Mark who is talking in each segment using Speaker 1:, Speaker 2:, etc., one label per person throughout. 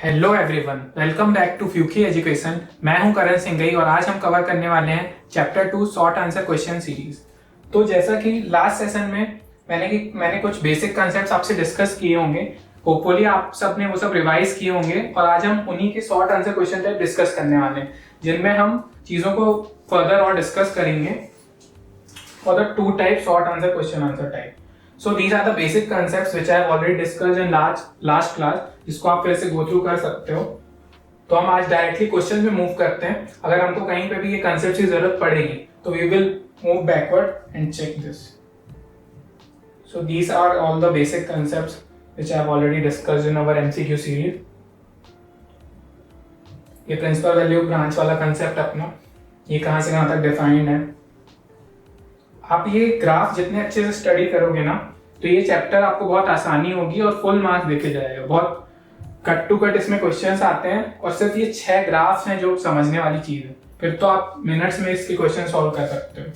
Speaker 1: Hello everyone, welcome back to फ्यूकी education. मैं हूं करण सिंघई और आज हम कवर करने वाले हैं chapter 2 short answer question series. तो जैसा कि लास्ट सेशन में मैंने कुछ बेसिक कॉन्सेप्ट्स आपसे डिस्कस किए होंगे, होपफुली आप सब ने वो सब रिवाइज किए होंगे और आज हम उन्हीं के short answer question type discuss करने वाले हैं, जिनमें हम चीज़ों को फर्दर और डिस्कस करेंगे for the two type short answer question answer type. So these are the basic concepts which I have already discussed in last class, जिसको आप फिर से go through कर सकते हो। तो हम आज डायरेक्टली क्वेश्चन में मूव करते हैं। अगर हमको कहीं पे भी ये कंसेप्ट की जरूरत पड़ेगी तो we will move backward and check this. So these are all the basic concepts which I have already discussed in our MCQ series. ये प्रिंसिपल वैल्यू ब्रांच वाला कंसेप्ट अपना, ये कहाँ से कहाँ तक डिफाइंड है। आप ये ग्राफ जितने अच्छे से स्टडी करोगे ना तो ये चैप्टर आपको बहुत आसानी होगी और फुल मार्क्स देके जाएगा। बहुत कट टू कट इसमें क्वेश्चंस आते हैं और सिर्फ ये 6 ग्राफ्स हैं जो समझने वाली चीज है, फिर तो आप मिनट्स में इसके क्वेश्चन सॉल्व कर सकते हो।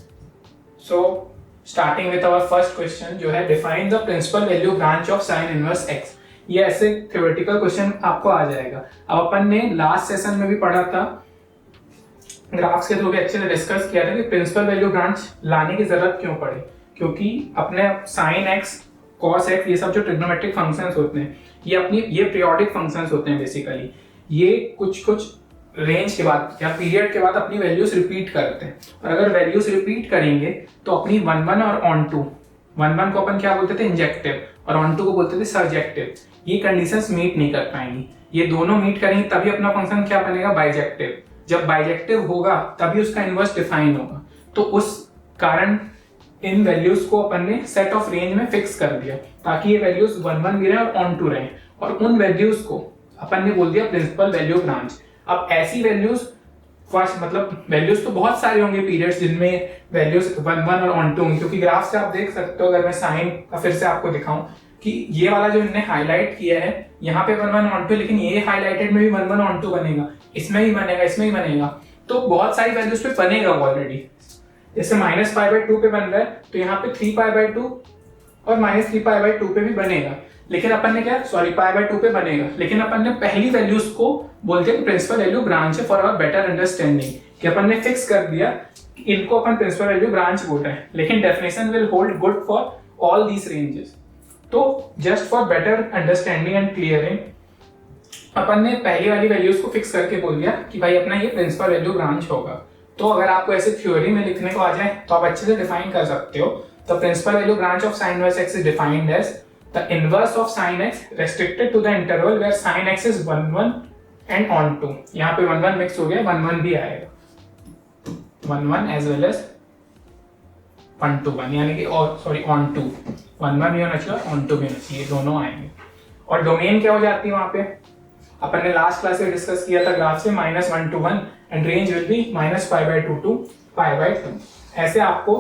Speaker 1: So starting with our first question जो है define the principal value branch of sine inverse x. ये ऐसे थ्योरेटिकल क्वेश्चन आपको आ जाएगा। अब अपन ने लास्ट सेशन में भी पढ़ा था, ग्राफ्स के थ्रू भी अच्छे से डिस्कस किया था कि प्रिंसिपल वैल्यू ब्रांच लाने की जरूरत क्यों पड़ी, क्योंकि अपने साइन एक्स कॉस एक्स ये सब जो ट्रिग्नोमेट्रिक फंक्शंस होते हैं ये पीरियोडिक फंक्शंस होते हैं। बेसिकली ये कुछ रेंज के बाद या पीरियड के बाद अपनी वैल्यूज रिपीट करते हैं, और अगर वैल्यूज रिपीट करेंगे तो अपनी 1 और ऑन टू 1 को अपन क्या बोलते थे, इंजेक्टिव, और ऑन टू को बोलते थे सर्जेक्टिव। ये कंडीशंस मीट नहीं कर पाएंगी। ये दोनों मीट करेंगे तभी अपना फंक्शन क्या बनेगा, बाइजेक्टिव। जब बाइजेक्टिव होगा तभी उसका इनवर्स डिफाइन होगा। तो उस कारण इन वैल्यूज को अपन ने सेट ऑफ रेंज में फिक्स कर दिया ताकि ये वैल्यूज 1 भी रहे और ऑन टू रहे, और उन वैल्यूज को अपन ने बोल दिया प्रिंसिपल वैल्यू ब्रांच। अब ऐसी वैल्यूज फर्स्ट मतलब वैल्यूज तो बहुत सारे होंगे पीरियड्स जिनमें वैल्यूज 1 और ऑन टू होंगे, क्योंकि ग्राफ से आप देख सकते हो। अगर मैं साइन का फिर से आपको दिखाऊं कि ये वाला जो इन्होंने हाईलाइट किया है यहाँ पे 1 ऑन टू, लेकिन ये हाईलाइटेड में भी 1 ऑन टू बनेगा, इसमें भी बनेगा, इसमें ही बनेगा। तो बहुत सारी वैल्यूज पे बनेगा ऑलरेडी। जैसे -π/2 पे बन रहा है तो यहाँ पे 3π/2 और -3π/2 पे भी बनेगा, लेकिन अपन ने क्या π/2 पे बनेगा, लेकिन अपन ने पहली वैल्यूज को बोलते हैं प्रिंसिपल वैल्यू ब्रांच है फॉर आवर बेटर अंडरस्टैंडिंग, कि अपन ने फिक्स कर दिया कि इनको अपन प्रिंसिपल वैल्यू ब्रांच बोल रहे हैं, लेकिन definition will hold good for all these ranges. तो just for better understanding and clearing अपन ने पहली वाली वैल्यूज को फिक्स करके बोल दिया कि भाई अपना ये प्रिंसिपल वैल्यू ब्रांच होगा। तो अगर आपको ऐसे थ्योरी में लिखने को आ जाए तो आप अच्छे से डिफाइन कर सकते हो। The principal value branch of sine inverse x is defined as the inverse of sine x restricted to the interval where sine x is 1 and on two. यहाँ पे 1 मिक्स हो गया, 1 भी आएगा, 1 एज वेल एज 1 यानी कि on to 1 भी होना चाहिए, ऑन टू भी होना चाहिए, दोनों आएंगे। और डोमेन क्या हो जाती है वहां पे, अपन ने लास्ट क्लास में डिस्कस किया था ग्राफ से, -1 to 1 and range will be -π/2 to π/2। ऐसे आपको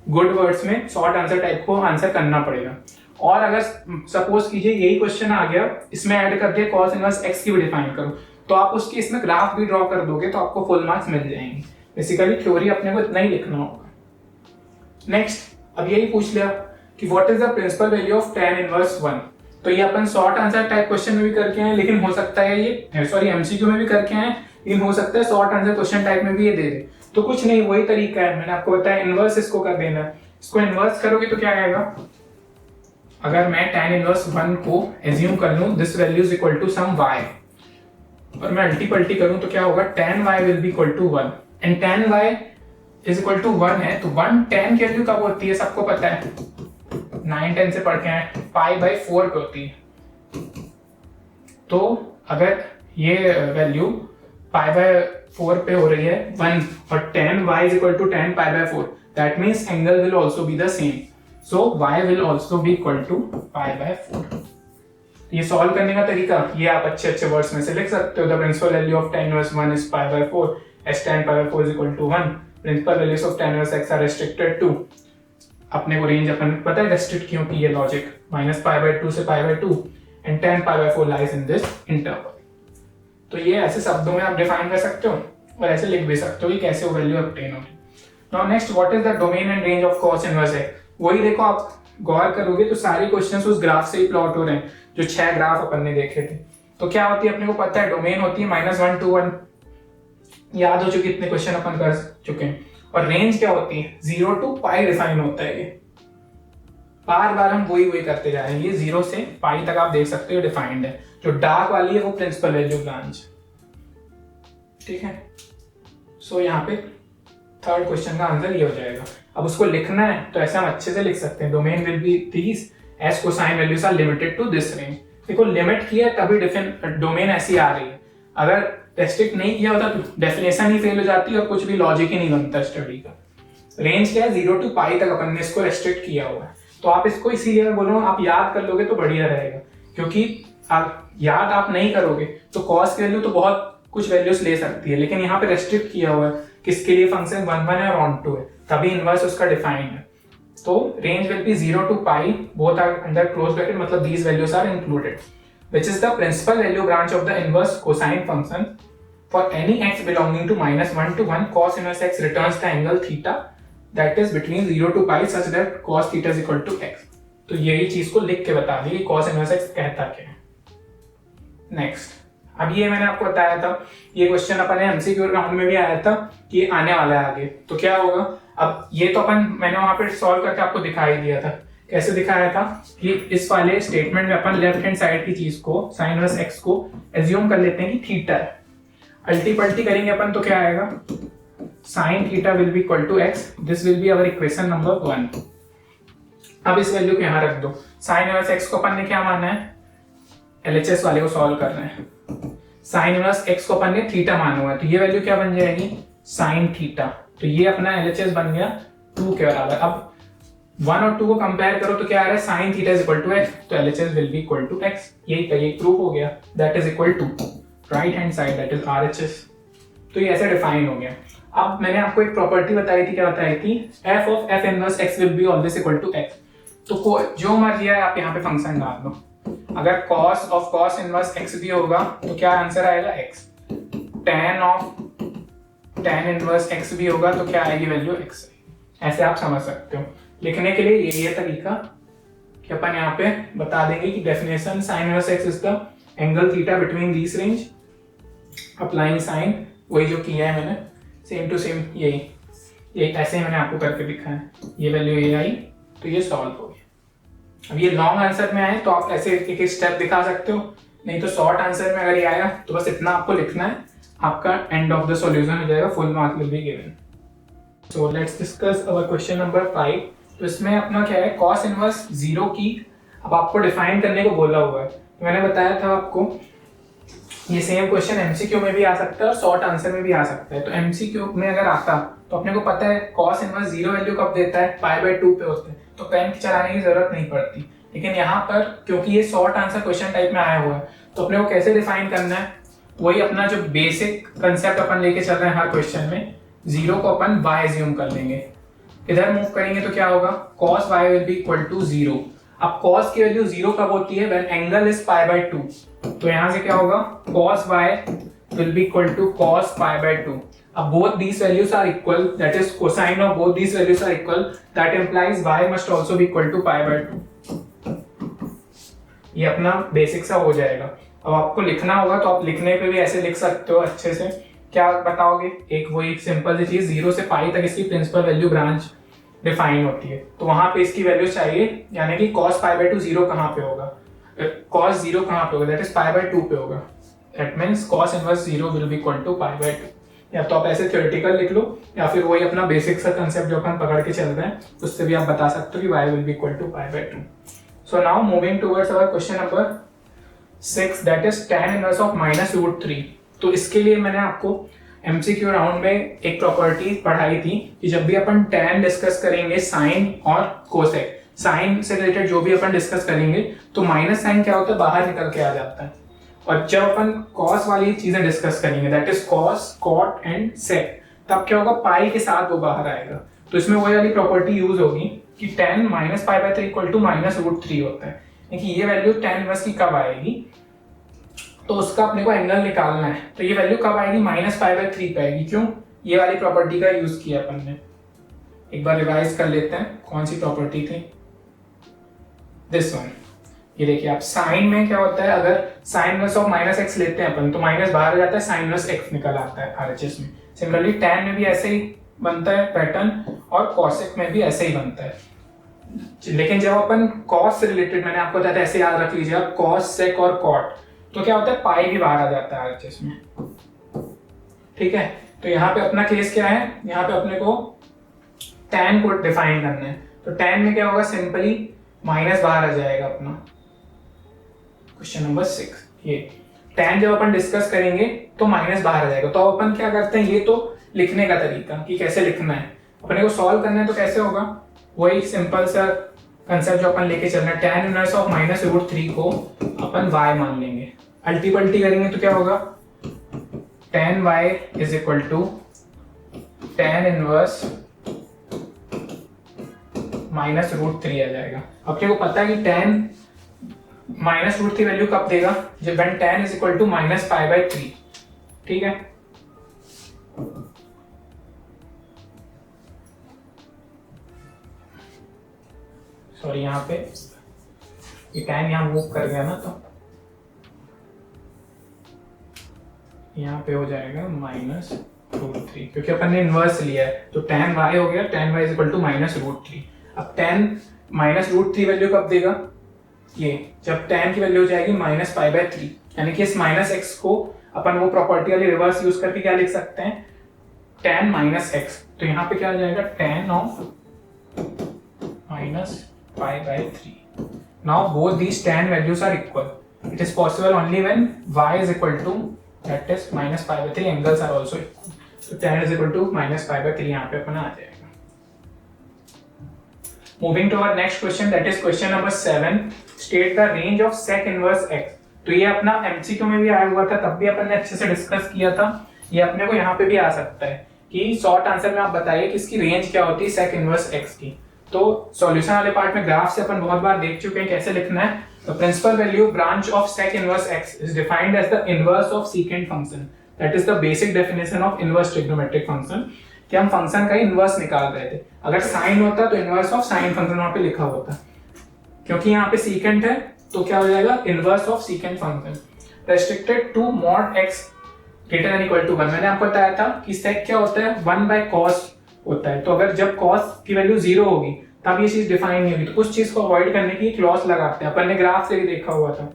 Speaker 1: गुड वर्ड्स में शॉर्ट आंसर टाइप को आंसर करना पड़ेगा। और अगर सपोज कीजिए यही क्वेश्चन आ गया, इसमें ऐड कर दिया cos इनवर्स x की भी डिफाइन करो, तो आप उसकी इसमें ग्राफ भी ड्रॉ कर दोगे तो आपको फुल मार्क्स मिल जाएंगे। बेसिकली थ्योरी अपने को इतना ही लिखना होगा। नेक्स्ट, अब यही पूछ लिया कि what is the principal value of tan inverse 1। तो ये अपन शॉर्ट आंसर टाइप क्वेश्चन में भी करके आए, लेकिन हो सकता है ये एमसीक्यू में भी करके आए, लेकिन हो सकता है शॉर्ट आंसर क्वेश्चन टाइप में भी ये दे दे। तो कुछ नहीं, वही तरीका है, मैंने आपको बताया इनवर्स इसको कर देना है। इसको इनवर्स करोगे तो क्या आएगा, अगर मैं tan इनवर्स 1 को एज्यूम कर लूं this value is equal to some y, और मैं अल्टी पल्टी करूं तो क्या होगा, tan y will be equal to 1 and tan y is equal to 1 है, तो 1 tan की वैल्यू कब होती है सबको पता है, 9-10 से पढ़ के आए, π/4 पे होती है। तो अगर ये वैल्यू π/4 पे हो रही है 1 और tan y is equal to tan π/4, that means angle will also be the same, so y will also be equal to π/4। ये सॉल्व करने का तरीका ये आप अच्छे वर्ड्स में से लिख सकते हो। The principal value of tan inverse 1 is π/4 as tan π/4 is equal to 1। Principal values of tan inverse x are restricted to, अपने को रेंज अपन पता है रेस्ट्रिक्ट क्यों की, ये लॉजिक -π/2 से π/2 and tan π/4 lies in this interval. तो ये ऐसे शब्दों में आप डिफाइन कर सकते हो और ऐसे लिख भी सकते हो कि कैसे वो वैल्यू ऑब्टेन होगी। Now next, what is the domain and range of cos inverse x। वही देखो, आप गौर करोगे तो सारे क्वेश्चंस उस ग्राफ से ही प्लॉट हो रहे हैं जो 6 ग्राफ अपन ने देखे थे। तो क्या होती है अपने को पता है, डोमेन होती है -1 to 1, याद हो चुकी, इतने क्वेश्चन अपन कर चुके हैं। और रेंज क्या होती है, 0 to पाई डिफाइन होता है। ये बार बार हम वही करते जा रहे हैं। ये 0 से पाई तक आप देख सकते हो डिफाइंड है। जो डार्क वाली है वो प्रिंसिपल वैल्यू ब्रांच, ठीक है। सो यहाँ पे थर्ड क्वेश्चन का आंसर ये हो जाएगा। अब उसको लिखना है तो ऐसे हम अच्छे से लिख सकते हैं, domain will be these as cosine values are limited to this range. देखो लिमिट किया है तभी डोमेन ऐसी आ रही है, अगर रेस्ट्रिक्ट नहीं किया होता तो डेफिनेशन ही फेल हो जाती और कुछ भी लॉजिक ही नहीं बनता स्टडी का। रेंज क्या है, 0 to पाई तक अपन ने इसको रेस्ट्रिक्ट किया हुआ है। तो आप इसको इसीलिए मैं बोल रहा हूँ आप याद कर लोगे तो बढ़िया रहेगा, क्योंकि याद आप नहीं करोगे तो कॉस की वैल्यू तो बहुत कुछ वैल्यूज ले सकती है, लेकिन यहाँ पे रेस्ट्रिक्ट किया हुआ है किसके लिए, फंक्शन 1 है और ऑन टू है, तभी इनवर्स उसका डिफाइन है। तो range will be 0 to pi, both are under close bracket, मतलब these values are included, which is the principal value branch of the inverse cosine function for any x belonging to -1 to 1 cos inverse x returns the angle theta that is between 0 to pi such that cos theta is equal to x। तो यही चीज को लिख के बता दी कि cos inverse x कहता क्या है। नेक्स्ट, अब ये मैंने आपको बताया था, ये क्वेश्चन अपन ने एमसीक्यू राउंड में भी आया था कि ये आने वाला है आगे। तो क्या होगा, अब ये तो अपन मैंने वहां पे सॉल्व करके आपको दिखाई दिया था। कैसे दिखाया था कि इस वाले स्टेटमेंट में अपन लेफ्ट हैंड साइड की चीज को साइन इनवर्स एक्स को एज्यूम कर लेते हैं कि थीटा है, अल्टी पल्टी करेंगे अपन तो क्या आएगा, sine theta will be equal to x, this will be our equation number 1। अब इस वैल्यू को यहाँ रख दो, साइन इनवर्स एक्स को अपन ने क्या माना है, एलएचएस वाले को सॉल्व कर रहे हैं, साइन इनवर्स एक्स को अपन ने थीटा माना हुआ है, तो ये वैल्यू क्या बन जाएगी, साइन थीटा। तो ये अपना एलएचएस बन गया 2 के बराबर। अब 1 और 2 को कंपेयर करो तो क्या आ रहा है, sine theta is equal to x, तो LHS will be equal to x. यही प्रूफ हो गया, that is equal to right hand side that is RHS. तो ये ऐसे डिफाइन हो गया। अब मैंने आपको एक प्रॉपर्टी बताई थी, क्या बताई थी, f of f inverse x will be always equal to x. तो जो मर्जी है आप यहाँ पे फंक्शन डाल दो, अगर cos of cos inverse x भी होगा तो क्या आंसर आएगा x, tan of tan inverse x भी होगा तो क्या आएगी वैल्यू एक्स। ऐसे आप समझ सकते हो। लिखने के लिए यही है तरीका कि अपन यहाँ पे बता देंगे कि definition sine inverse x is the angle theta between this range, applying sine, वही जो किया है मैंने सेम टू सेम, यही ऐसे ही मैंने आपको करके दिखा है। ये वैल्यू ये आई तो ये सॉल्व हो गया। अब ये लॉन्ग आंसर में आए तो आप ऐसे एक एक स्टेप दिखा सकते हो, नहीं तो शॉर्ट आंसर में अगर ये आया तो बस इतना आपको लिखना है, आपका एंड ऑफ द सॉल्यूशन हो जाएगा, full mark will be given. So let's discuss our question number 5। तो इसमें अपना क्या है, कॉस इनवर्स 0 की अब आपको डिफाइन करने को बोला हुआ है। तो मैंने बताया था आपको ये सेम क्वेश्चन एमसीक्यू में भी आ सकता है और शॉर्ट आंसर में भी आ सकता है। तो एमसीक्यू में अगर आता तो अपने को पता है कॉस इनवर्स 0 वैल्यू कब देता है, π/2 पे होते हैं, तो पेन चलाने की जरूरत नहीं पड़ती। लेकिन यहाँ पर क्योंकि ये शॉर्ट आंसर क्वेश्चन टाइप में आया हुआ है तो अपने को कैसे डिफाइन करना है, वही अपना जो बेसिक कंसेप्ट अपन लेके चल रहे हैं हर क्वेश्चन में, 0 को अपन y एज्यूम कर लेंगे, इधर मूव करेंगे तो क्या होगा, cos y will be equal to 0। अब cos की वैल्यू 0 कब होती है, व्हेन एंगल इज π/2। तो यहां से क्या होगा, cos y will be equal to cos π/2। अब both these values are equal, that is cosine of both these values are equal, that implies y must also be equal to π/2। ये अपना basic सा हो जाएगा। अब आपको लिखना होगा तो आप लिखने पे भी ऐसे लिख सकते हो अच्छे से। क्या बताओगे, एक वही सिंपल सी चीज, 0 से पाई तक इसकी प्रिंसिपल वैल्यू ब्रांच डिफाइन होती है, तो वहां पे इसकी वैल्यू चाहिए, यानी कि cos π/2 0 कहाँ पे होगा, cos 0 कहाँ पे होगा, दैट इज π/2 पे होगा, that means cos inverse 0 will be equal to π/2। या तो आप ऐसे थ्योरेटिकल लिख लो या फिर वही अपना बेसिक सा कंसेप्ट जो अपन पकड़ के चल रहे हैं उससे भी आप बता सकते हो कि y will be equal to π/2। So now moving towards our question number 6, that is tan inverse of -√3। तो इसके लिए मैंने आपको एमसीक्यू राउंड में एक प्रॉपर्टी पढ़ाई थी कि जब भी अपन tan डिस्कस करेंगे साइन और कोसेक, साइन से रिलेटेड जो भी अपन डिस्कस करेंगे तो माइनस साइन क्या होता है, बाहर निकल के आ जाता है। और जब अपन कॉस वाली चीजें डिस्कस करेंगे, that is cos, cot and sec, तब क्या होगा, पाई के साथ वो बाहर आएगा। तो इसमें वही वाली प्रॉपर्टी यूज होगी कि tan - π/3 इक्वल टू -√3 होता है। लेकिन ये वैल्यू tan इनवर्स की कब आएगी, तो उसका अपने को एंगल निकालना है। तो ये वैल्यू कब आएगी, -π/3 पे आएगी। क्यों, ये वाली प्रॉपर्टी का यूज किया अपन ने। एक बार रिवाइज कर लेते हैं, कौन सी प्रॉपर्टी थी, दिस वन, ये देखिए आप साइन में क्या होता है, अगर sine inverse of minus x लेते हैं अपन तो माइनस बाहर आ जाता है, साइन इनवर्स एक्स निकल आता है आरएचएस में। सिमिलरली टैन में भी ऐसे ही बनता है पैटर्न और कॉसेक में भी ऐसे ही बनता है। लेकिन जब अपन कॉस से रिलेटेड, मैंने आपको बताया था, ऐसे याद रख लीजिए आप, कॉस सेक और कॉट, तो क्या होता है पाई भी बाहर आ जाता है आरएचएस में। ठीक है, तो यहाँ पे अपना केस क्या है, यहाँ पे अपने को टैन को डिफाइन करना है। तो टैन में क्या होगा, सिंपली माइनस बाहर आ जाएगा अपना। क्वेश्चन नंबर 6, ये टैन जब अपन डिस्कस करेंगे तो माइनस बाहर आ जाएगा। तो अपन क्या करते हैं, ये तो लिखने का तरीका कि कैसे लिखना है, अपने को सॉल्व करना है तो कैसे होगा, वही सिंपल सा कंसेप्ट जो अपन लेके चलना है। टैन इनवर्स ऑफ -√3 को अपन y मान लेंगे, अल्टी पल्टी करेंगे तो क्या होगा, tan y is equal to tan inverse -√3 आ जाएगा। अपने को पता है कि tan -√3 वैल्यू कब देगा, जब when tan is equal to -π/3। ठीक है, सॉरी यहाँ पे ये tan यहाँ मूव कर गया ना, तो यहाँ पे हो जाएगा -√3, क्योंकि अपन ने इनवर्स लिया है। तो tan y हो गया, tan y is equal to -√3। अब tan -√3 वैल्यू कब देगा, ये जब tan की वैल्यू हो जाएगी -π/3, यानी कि इस -x को अपन वो प्रॉपर्टी वाली रिवर्स यूज करके क्या लिख सकते हैं, tan -x। तो यहाँ पे क्या आ जाएगा, tan of -π/3। Now both these tan values are equal. It is possible only when y is equal to that is -π/3, angles are also equal. तो tan इज इक्वल टू -π/3 यहाँ पे अपना आ जाएगा। Moving to our next question, that is question number 7. State the range of sec inverse x. तो ये अपना MCQ में भी आया हुआ था, तब भी अपन ने अच्छे से डिस्कस किया था। ये अपने को यहाँ पे भी आ सकता है कि शॉर्ट आंसर में आप बताइए कि इसकी रेंज क्या होती है sec inverse x की। तो सॉल्यूशन वाले पार्ट में ग्राफ से अपन बहुत बार देख चुके हैं कैसे लिखना है। The principal value branch of sec inverse x is defined as the inverse of secant function. That is the basic definition of inverse trigonometric function. कि हम फंक्शन का इनवर्स निकाल रहे थे, अगर साइन होता तो इनवर्स ऑफ साइन फंक्शन वहां पे लिखा होता, क्योंकि यहाँ पे सीकेंट है तो क्या हो जाएगा, inverse of secant function. Restricted to mod x greater than equal to 1। मैंने आपको बताया था कि sec क्या होता है, 1/cos होता है। तो अगर जब cos की वैल्यू 0 होगी तब ये चीज डिफाइन नहीं होगी, तो उस चीज को अवॉइड करने की क्लॉज लगाते हैं, अपन ने ग्राफ से भी देखा हुआ था।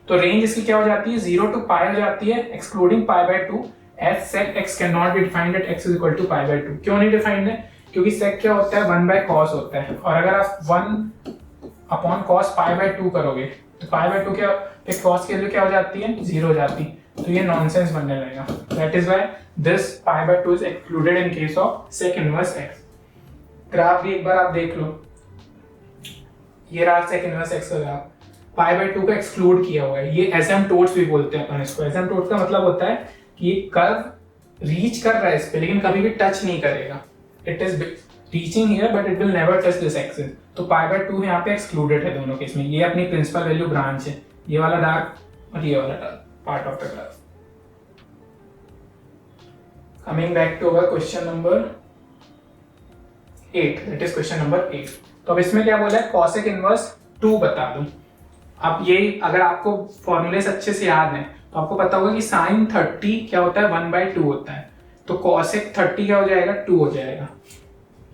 Speaker 1: तो रेंज इसकी क्या हो जाती है, 0 to π हो जाती है, excluding π/2, as sec x cannot be defined at x is equal to π/2। क्यों नहीं डिफाइंड है, क्योंकि sec क्या होता है, 1/cos होता है, और अगर आप 1/cos π/2 करोगे तो π/2 क्या, फिर cos की वैल्यू क्या हो जाती है, 0 हो जाती, तो ये नॉनसेंस बनने लगेगा। That is why this π/2 is excluded in case of sec inverse x। Graph भी एक बार आप देख लो, ये रहा sec इनवर्स x का ग्राफ, π/2 को एक्सक्लूड किया हुआ है। ये एसिम्पटोट्स भी बोलते हैं अपन इसको। एसिम्पटोट्स का मतलब होता है कि कर्व रीच कर रहा है इस पे, लेकिन कभी भी टच नहीं करेगा। It is reaching here but it will never touch this axis. तो π/2 यहाँ पे एक्सक्लूडेड है दोनों केस में। ये अपनी प्रिंसिपल वैल्यू ब्रांच है, ये वाला डार्क और ये वाला dark part of the graph. Coming back to our question number 8, that is question number 8। तो अब इसमें क्या बोला है, cosec इनवर्स 2 बता दूं। अब ये अगर आपको फॉर्मूलेस अच्छे से याद हैं तो आपको पता होगा कि sin 30 क्या होता है, 1/2 होता है। तो cosec 30 क्या हो जाएगा, 2 हो जाएगा।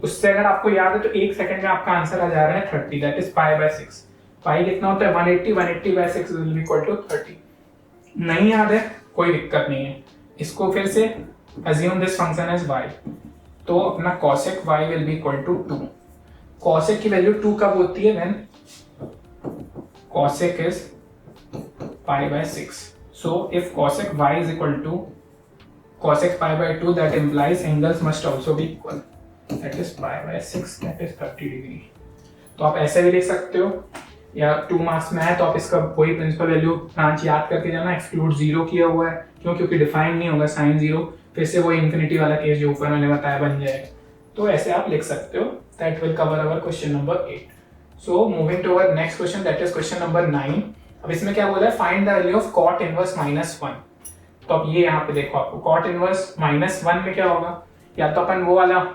Speaker 1: उससे अगर आपको याद है तो 1 सेकंड में आपका आंसर आ जा रहा है 30, दैट इज π/6। पाई कितना होता है, 180, 180/6 विल बी इक्वल टू 30। नहीं याद है कोई दिक्कत नहीं है, इसको फिर से assume this function as y। तो अपना cosec y will be equal to 2। cosec की वैल्यू 2 कब होती है, when cosec is π/6। So if cosec y is equal to cosec π/2, that implies angles must also be equal, that is π/6, that is 30 degree. तो आप ऐसे भी लिख सकते हो, या 2 मार्क्स में है तो आप इसका कोई प्रिंसिपल वैल्यू ब्रांच याद करके जाना। एक्सक्लूड 0 किया हुआ है, क्यों, क्योंकि डिफाइन नहीं होगा sin 0, फिर से वो इन्फिनिटी वाला केस जो ऊपर मैंने बताया बन जाएगा। तो ऐसे आप लिख सकते हो। That will cover our question number 8। So moving to our next question, that is question number 9। अब इसमें क्या बोला है, find the value of cot inverse -1। तो अब ये यहाँ पे देखो, आपको cot इनवर्स -1 में क्या होगा, या तो अपन वो वाला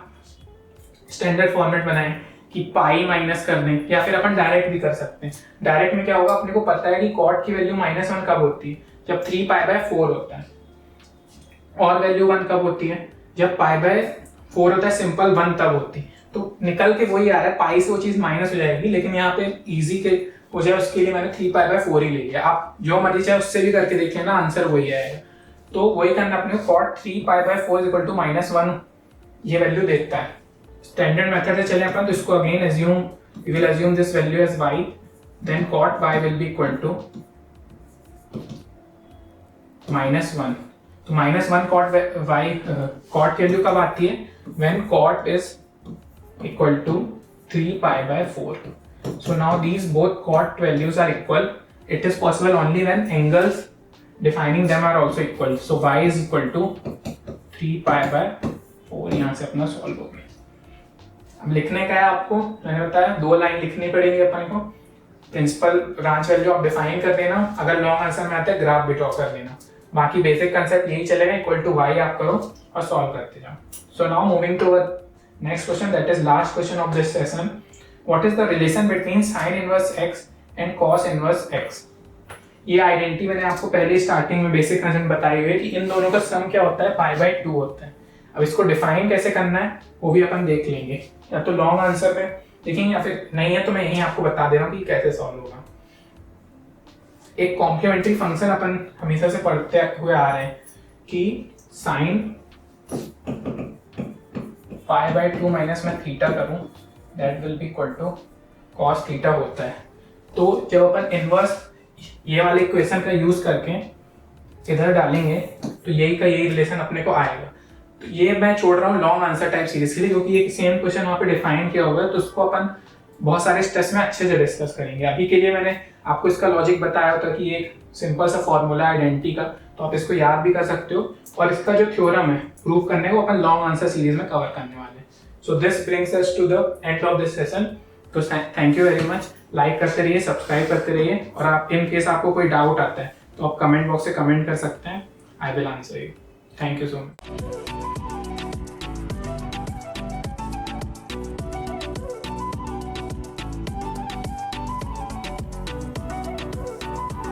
Speaker 1: स्टैंडर्ड फॉर्मेट बनाएं कि पाई माइनस कर दें, या फिर अपन डायरेक्ट भी कर सकते हैं। डायरेक्ट में क्या होगा, अपने को पता है कि कॉट की वैल्यू -1 कब होती है, जब 3π/4 होता है, और वैल्यू 1 कब होती है, जब π/4 होता है सिंपल 1 तब होती है। तो निकल के वही आ रहा है, पाई से वो चीज माइनस हो जाएगी, लेकिन यहाँ पे इजी के हो जाए उसके लिए मैंने 3π/4 ही ले लिया। आप जो मर्जी चाहे उससे भी करके देख लेना, आंसर वही आएगा। तो वही करना अपने को, cot 3π/4 = -1 ये वैल्यू देखता है। स्टैंडर्ड मेथड से चले अपन, तो इसको again assume, we will assume this value as y, then cot y will be equal to -1। तो -1 cot y, cot की वैल्यू कब आती है, when cot is equal to 3π/4. So now these both cot values are equal. It is possible only when angles defining them are also equal. So y is equal to 3π/4। यहाँ से अपना solve हो गया। अब लिखने का है आपको, मैंने बताया 2 लाइन लिखनी पड़ेगी अपन को। प्रिंसिपल ब्रांच वैल्यू आप डिफाइन कर देना, अगर लॉन्ग आंसर में आता है ग्राफ भी ड्रॉ कर देना। बाकी बेसिक कंसेप्ट यही चलेगा, इक्वल टू y आप करो और सॉल्व करते जाओ। So now moving to next question, that is last question of this session. What is the relation between sin inverse x and cos inverse x? ये identity मैंने आपको पहले स्टार्टिंग में बेसिक कंसेप्ट बताई हुई है कि इन दोनों का सम क्या होता है, π/2 होता है। अब इसको डिफाइन कैसे करना है वो भी अपन देख लेंगे, या तो लॉन्ग आंसर में देखेंगे या फिर नहीं है तो मैं यहीं आपको बता दे रहा हूँ कि कैसे सॉल्व होगा। एक कॉम्प्लीमेंट्री फंक्शन अपन हमेशा से पढ़ते हुए आ रहे हैं कि sin π/2 माइनस मैं थीटा करूं, that will be equal to cos theta होता है। तो जब अपन इनवर्स ये वाले इक्वेशन का यूज करके इधर डालेंगे तो यही का यही रिलेशन अपने को आएगा। तो ये मैं छोड़ रहा हूँ लॉन्ग आंसर टाइप सीरीज के लिए, क्योंकि ये सेम क्वेश्चन वहाँ पे डिफाइन किया होगा, तो उसको अपन बहुत सारे स्टेप्स में अच्छे से डिस्कस करेंगे। अभी के लिए मैंने आपको इसका लॉजिक बताया होता कि एक सिंपल सा फॉर्मूला है आइडेंटिटी का, तो आप इसको याद भी कर सकते हो, और इसका जो थ्योरम है प्रूव करने को अपन लॉन्ग आंसर सीरीज में कवर करने वाले हैं। So this brings us to the end of this session. तो thank you very much, like करते रहिए, सब्सक्राइब करते रहिए, और आप इन केस आपको कोई डाउट आता है तो आप कमेंट बॉक्स से कमेंट कर सकते हैं, I will answer you. Thank you so much.